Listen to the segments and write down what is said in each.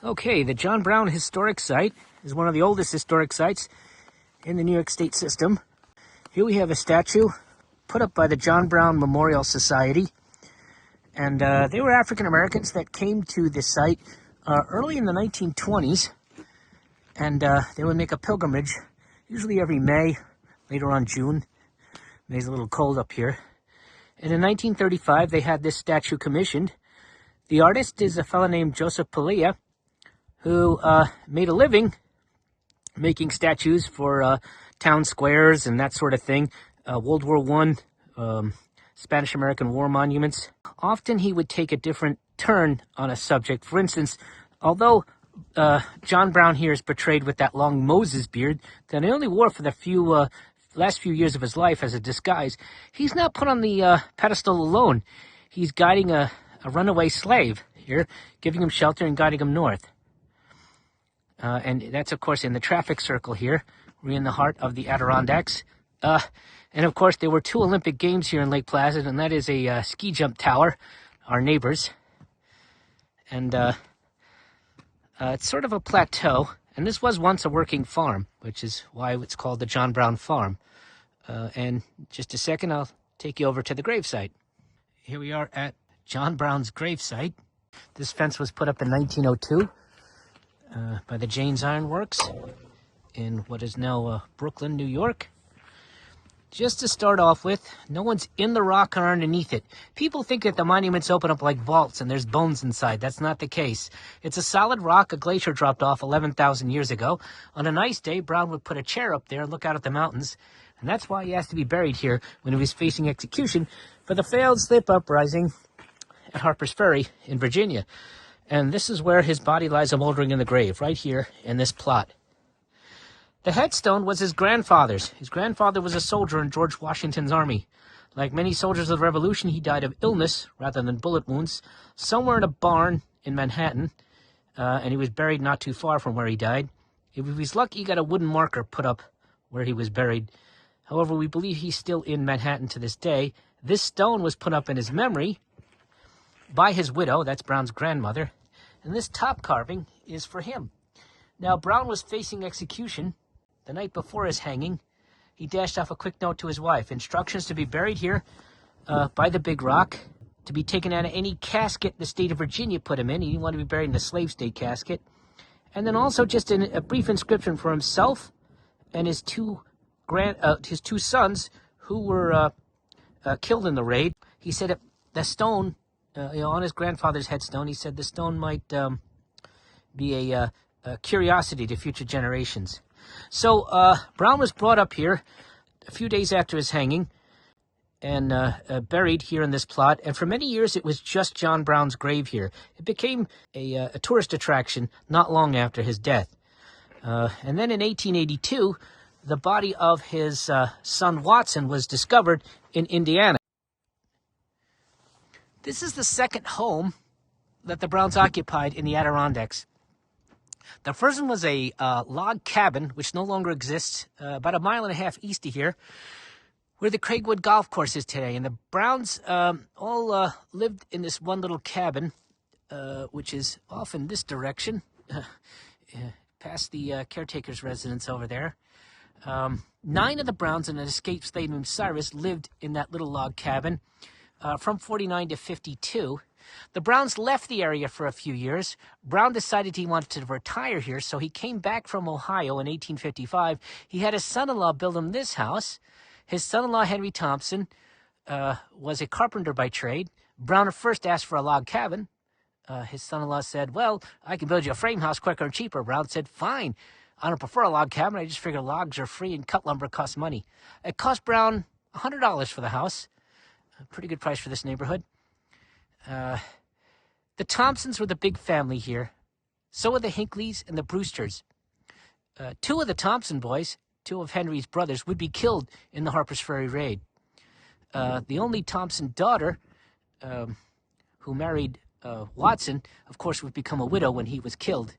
Okay, the John Brown Historic Site is one of the oldest historic sites in the New York State system. Here we have a statue put up by the John Brown Memorial Society. And they were African Americans that came to this site early in the 1920s. And they would make a pilgrimage, usually every May, later on June. May's a little cold up here. And in 1935, they had this statue commissioned. The artist is a fellow named Joseph Paglia, who made a living making statues for town squares and that sort of thing, World War I, Spanish-American War monuments. Often he would take a different turn on a subject. For instance, although John Brown here is portrayed with that long Moses beard that he only wore for the last few years of his life as a disguise, he's not put on the pedestal alone. He's guiding a runaway slave here, giving him shelter and guiding him north. And that's, of course, in the traffic circle here. We're in the heart of the Adirondacks. And, of course, there were 2 Olympic Games here in Lake Placid, and that is a ski jump tower, our neighbors. And it's sort of a plateau. And this was once a working farm, which is why it's called the John Brown Farm. And just a second, I'll take you over to the gravesite. Here we are at John Brown's gravesite. This fence was put up in 1902. By the Janes Iron Works in what is now Brooklyn, New York. Just to start off with, no one's in the rock or underneath it. People think that the monuments open up like vaults and there's bones inside. That's not the case. It's a solid rock a glacier dropped off 11,000 years ago. On a nice day, Brown would put a chair up there and look out at the mountains. And that's why he has to be buried here when he was facing execution for the failed slip uprising at Harper's Ferry in Virginia. And this is where his body lies moldering in the grave, right here in this plot. The headstone was his grandfather's. His grandfather was a soldier in George Washington's army. Like many soldiers of the Revolution, he died of illness rather than bullet wounds, somewhere in a barn in Manhattan, and he was buried not too far from where he died. If he was lucky, he got a wooden marker put up where he was buried. However, we believe he's still in Manhattan to this day. This stone was put up in his memory by his widow, that's Brown's grandmother, and this top carving is for him. Now, Brown was facing execution the night before his hanging. He dashed off a quick note to his wife. Instructions to be buried here by the big rock, to be taken out of any casket the state of Virginia put him in. He didn't want to be buried in the slave state casket. And then also just a brief inscription for himself and his two sons who were killed in the raid. He said the stone, on his grandfather's headstone, he said the stone might be a curiosity to future generations. So Brown was brought up here a few days after his hanging and buried here in this plot. And for many years, it was just John Brown's grave here. It became a tourist attraction not long after his death. And then in 1882, the body of his son Watson was discovered in Indiana. This is the second home that the Browns occupied in the Adirondacks. The first one was a log cabin, which no longer exists, about 1.5 miles east of here, where the Craigwood Golf Course is today. And the Browns all lived in this one little cabin, which is off in this direction, past the caretaker's residence over there. 9 of the Browns and an escaped slave named Cyrus lived in that little log cabin from 49 to 52. The Browns left the area for a few years. Brown decided he wanted to retire here, so he came back from Ohio in 1855. He had his son-in-law build him this house. His son-in-law, Henry Thompson, was a carpenter by trade. Brown at first asked for a log cabin. His son-in-law said, "Well, I can build you a frame house quicker and cheaper." Brown said, "Fine. I don't prefer a log cabin. I just figure logs are free and cut lumber costs money." It cost Brown $100 for the house. A pretty good price for this neighborhood. The Thompsons were the big family here. So were the Hinkleys and the Brewsters. 2 of the Thompson boys, 2 of Henry's brothers, would be killed in the Harper's Ferry raid. The only Thompson daughter, who married Watson, of course, would become a widow when he was killed.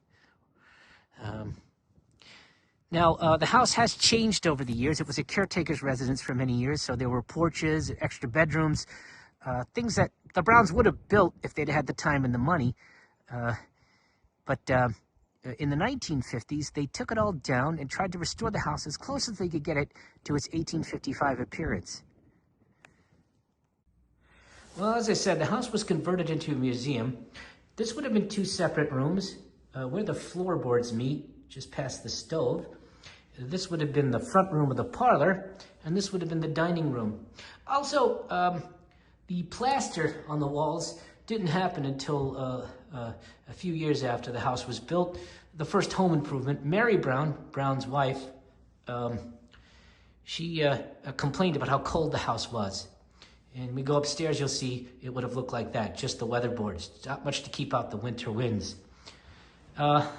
Now, the house has changed over the years. It was a caretaker's residence for many years, so there were porches, extra bedrooms, things that the Browns would have built if they'd had the time and the money. But in the 1950s, they took it all down and tried to restore the house as close as they could get it to its 1855 appearance. Well, as I said, the house was converted into a museum. This would have been two separate rooms where the floorboards meet, just past the stove. This would have been the front room of the parlor, and this would have been the dining room. Also, the plaster on the walls didn't happen until a few years after the house was built. The first home improvement, Mary Brown, Brown's wife, she complained about how cold the house was. And we go upstairs, you'll see it would have looked like that, just the weatherboards, not much to keep out the winter winds. As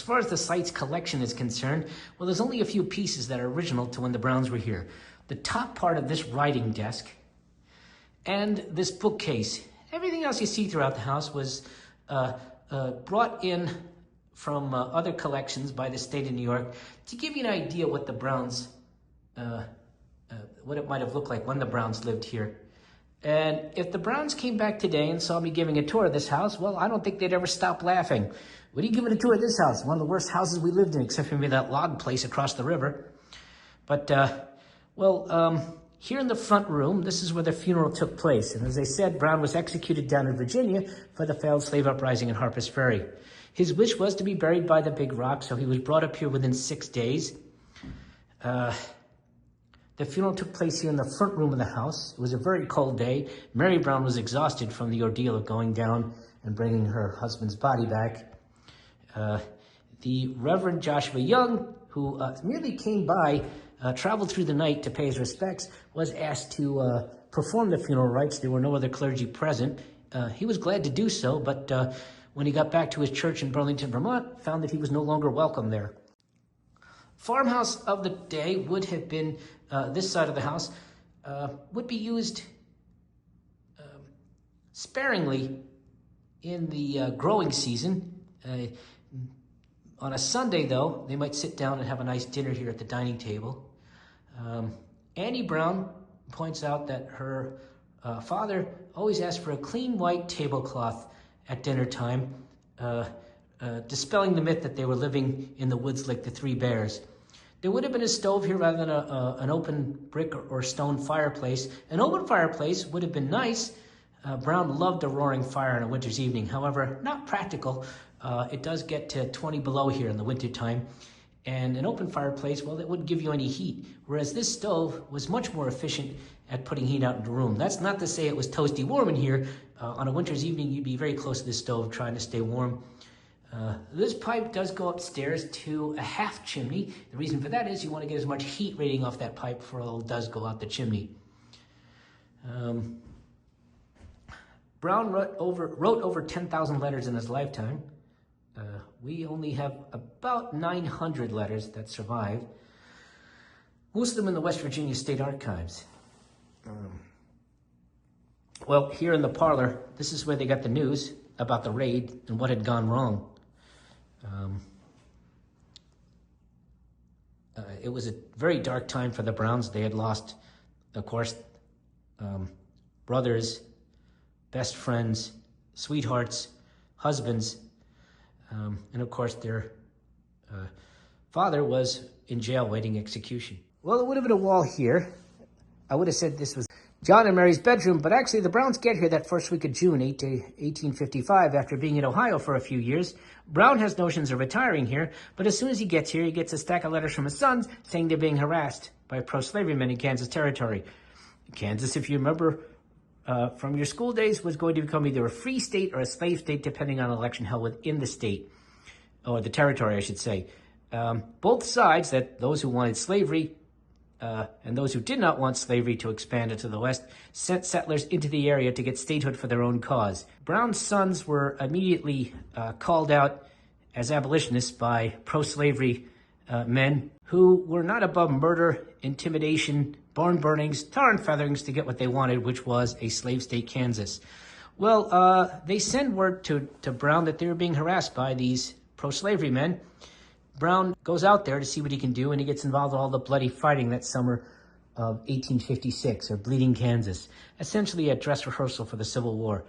far as the site's collection is concerned, well, there's only a few pieces that are original to when the Browns were here. The top part of this writing desk and this bookcase. Everything else you see throughout the house was brought in from other collections by the state of New York to give you an idea what the Browns, what it might have looked like when the Browns lived here. And if the Browns came back today and saw me giving a tour of this house, well, I don't think they'd ever stop laughing. What are you giving a tour of this house? One of the worst houses we lived in, except for maybe that log place across the river. But, here in the front room, this is where the funeral took place. And as I said, Brown was executed down in Virginia for the failed slave uprising in Harper's Ferry. His wish was to be buried by the Big Rock, so he was brought up here within 6 days. The funeral took place here in the front room of the house. It was a very cold day. Mary Brown was exhausted from the ordeal of going down and bringing her husband's body back. The Reverend Joshua Young, who merely came by, traveled through the night to pay his respects, was asked to perform the funeral rites. There were no other clergy present. He was glad to do so, but when he got back to his church in Burlington, Vermont, found that he was no longer welcome there. Farmhouse of the day would have been this side of the house, would be used sparingly in the growing season. On a Sunday, though, they might sit down and have a nice dinner here at the dining table. Annie Brown points out that her father always asked for a clean white tablecloth at dinner time, dispelling the myth that they were living in the woods like the Three Bears. There would have been a stove here rather than an open brick or stone fireplace. An open fireplace would have been nice. Brown loved a roaring fire on a winter's evening. However, not practical. It does get to 20 below here in the wintertime. And an open fireplace, well, it wouldn't give you any heat. Whereas this stove was much more efficient at putting heat out in the room. That's not to say it was toasty warm in here. On a winter's evening, you'd be very close to the stove trying to stay warm. This pipe does go upstairs to a half chimney. The reason for that is you want to get as much heat rating off that pipe before it does go out the chimney. Brown wrote over 10,000 letters in his lifetime. We only have about 900 letters that survive, most of them in the West Virginia State Archives. Well, here in the parlor, this is where they got the news about the raid and what had gone wrong. It was a very dark time for the Browns. They had lost, of course, brothers, best friends, sweethearts, husbands, and of course their father was in jail waiting execution. Well, it would have been a wall here. I would have said this was John and Mary's bedroom, but actually the Browns get here that first week of June, 1855, after being in Ohio for a few years. Brown has notions of retiring here, but as soon as he gets here, he gets a stack of letters from his sons saying they're being harassed by pro-slavery men in Kansas Territory. Kansas, if you remember from your school days, was going to become either a free state or a slave state, depending on election held within the state, or the territory, I should say. Both sides, that those who wanted slavery and those who did not want slavery to expand into the West, sent settlers into the area to get statehood for their own cause. Brown's sons were immediately called out as abolitionists by pro-slavery men who were not above murder, intimidation, barn burnings, tar and featherings to get what they wanted, which was a slave state Kansas. Well, they send word to Brown that they were being harassed by these pro-slavery men. Brown goes out there to see what he can do, and he gets involved in all the bloody fighting that summer of 1856, or Bleeding Kansas, essentially a dress rehearsal for the Civil War.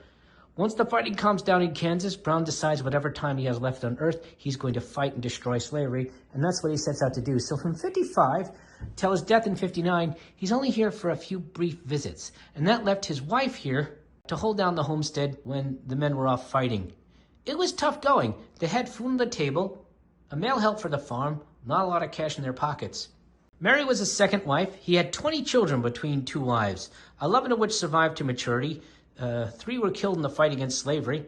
Once the fighting calms down in Kansas, Brown decides whatever time he has left on Earth, he's going to fight and destroy slavery, and that's what he sets out to do. So from 55 till his death in 59, he's only here for a few brief visits, and that left his wife here to hold down the homestead when the men were off fighting. It was tough going. They had food on the table, a male help for the farm, not a lot of cash in their pockets. Mary was his second wife. He had 20 children between two wives, 11 of which survived to maturity. 3 were killed in the fight against slavery,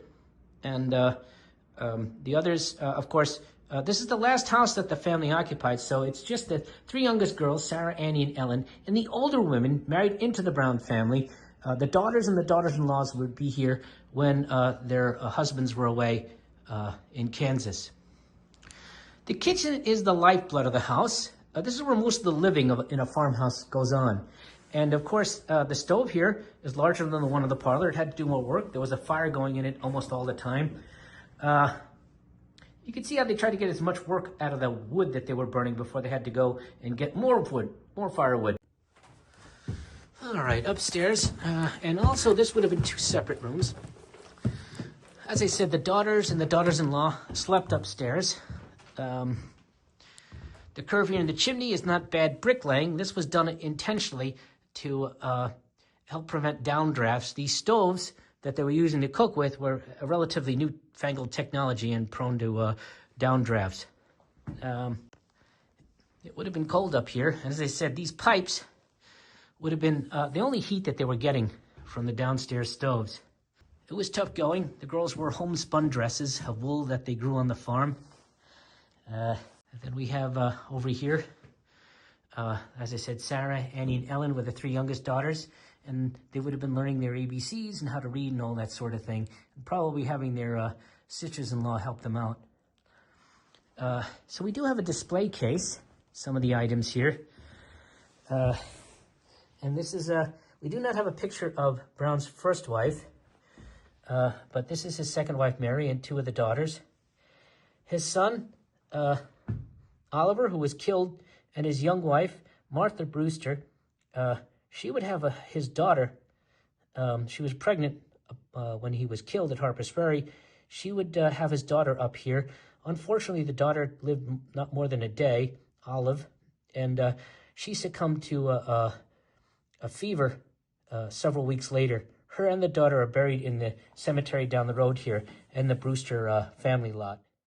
and the others, of course, this is the last house that the family occupied, so it's just the 3 youngest girls, Sarah, Annie, and Ellen, and the older women married into the Brown family. The daughters and the daughters-in-laws would be here when their husbands were away in Kansas. The kitchen is the lifeblood of the house. This is where most of the living in a farmhouse goes on. And of course, the stove here is larger than the one in the parlor. It had to do more work. There was a fire going in it almost all the time. You can see how they tried to get as much work out of the wood that they were burning before they had to go and get more wood, more firewood. All right, upstairs. And also, this would have been 2 separate rooms. As I said, the daughters and the daughters-in-law slept upstairs. The curve here in the chimney is not bad bricklaying. This was done intentionally to help prevent downdrafts. These stoves that they were using to cook with were a relatively newfangled technology and prone to downdrafts. It would have been cold up here. And as I said, these pipes would have been the only heat that they were getting from the downstairs stoves. It was tough going. The girls wore homespun dresses of wool that they grew on the farm. And then we have over here, as I said, Sarah, Annie, and Ellen were the 3 youngest daughters, and they would have been learning their ABCs and how to read and all that sort of thing, and probably having their sisters-in-law help them out. So we do have a display case, some of the items here. And this is we do not have a picture of Brown's first wife, but this is his second wife, Mary, and 2 of the daughters. His son, Oliver, who was killed, and his young wife, Martha Brewster, she would have his daughter. She was pregnant when he was killed at Harper's Ferry. She would have his daughter up here. Unfortunately, the daughter lived not more than a day, Olive, and she succumbed to a fever several weeks later. Her and the daughter are buried in the cemetery down the road here in the Brewster family lot.